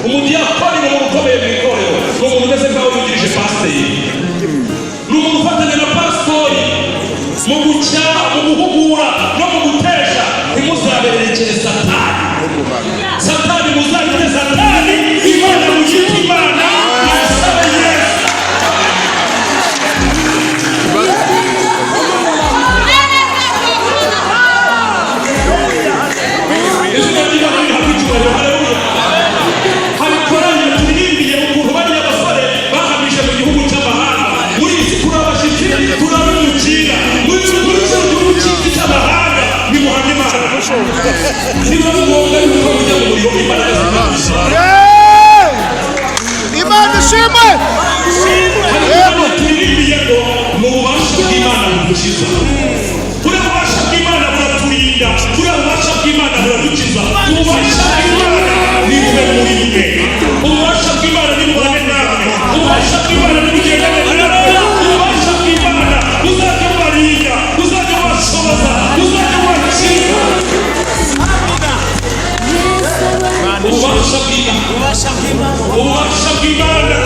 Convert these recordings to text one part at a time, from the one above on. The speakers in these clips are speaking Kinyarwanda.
umudiyakoni ni umuntu ukomeye mu itorero, ni umuntu umeze nk'aho yungirije pasiteri, ni umuntu ufatanya na pasitori mu gucyaha, mu guhugura no mu gutesha. Ntimuzaberekere satani, satani muzabire satani, imana muyite imana, musabe Yesu. izina ry'Imana rihabwa icyubahiro. Haleluya. hari korali turirimbiye ukuntu bariya basore bahamije mu gihugu cy'amahanga. muri iki turabashitsi, turabimukira muri icyo gihugu cy'iki cy'amahanga. nimuhamye Imana, niba ngombwa yuko mujya mu muriro w'Imana Imana ishimwe. Yego turirimbiye ngo mu bubasha bw'Imana budukiza. Kuri ububasha bw'Imana buraturinda, kuri ububasha bw'Imana buradukiza. Ububasha bw'Imana ni bwe muri mwe, ububasha bw'Imana ni bubane namwe, ububasha bw'Imana ni bugendane namwe, ububasha bw'Imana buzajya bubarinda, buzajya bubashoboza, buzajya bubakiza. Ububasha bw'Imana, ububasha bw'Imana, ububasha bw'Imana,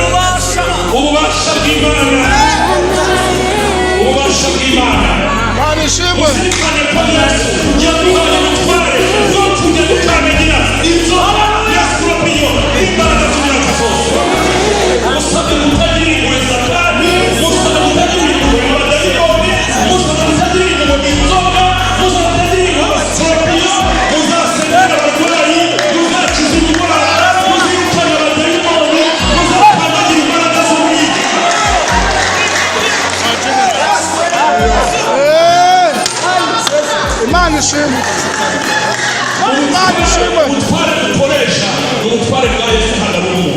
ububasha bw'Imana. Imana ishimwe. Uzirikane ko Yesu yaduhaye ubutware bwo kujya dukandagira inzoka ya sikorupiyo n'imbaraga z'imyaka zose. Musabwe kutagira impuhwe Satani, musabwe kutagira impuhwe abadayimoni, musabwe kutagira impuhwe inzoka, musabwe kutagira impuhwe sikorupiyo. Muzasengera abarwayi, muzakiza indwara, muzirikane abadayimoni, muzakandagira imbaraga z'umwijima. Imana ishimwe. Imana ishimwe. Ubutware dukoresha ni ubutware bwa Yesu hagabamo.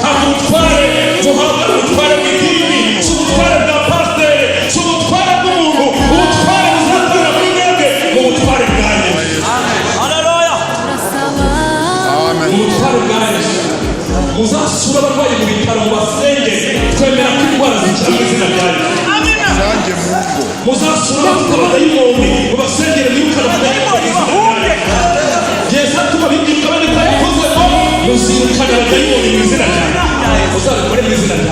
Ntabwo ubutware duhabwa ari ubutware bw'idini, si ubutware bwa pasiteri, si ubutware bw'umuntu. Ubutware buzatwara muri mwebwe ni ubutware bwa Yesu. Ubutware bwa Yesu. Muzasura abarwayi mu bitaro mubasenge, twemera ko indwara zikira mu izina rya Yesu. Zanjye mu ngo. Muzasura abafite abadayimoni mubasengere mwirukane abadayimoni mu izina rya Yesu. Yesu atuma bibwirwa bane ko yakoze ngo muzirukane abadayimoni mu izina rya Yesu. Muzabikore mu izina rya Yesu.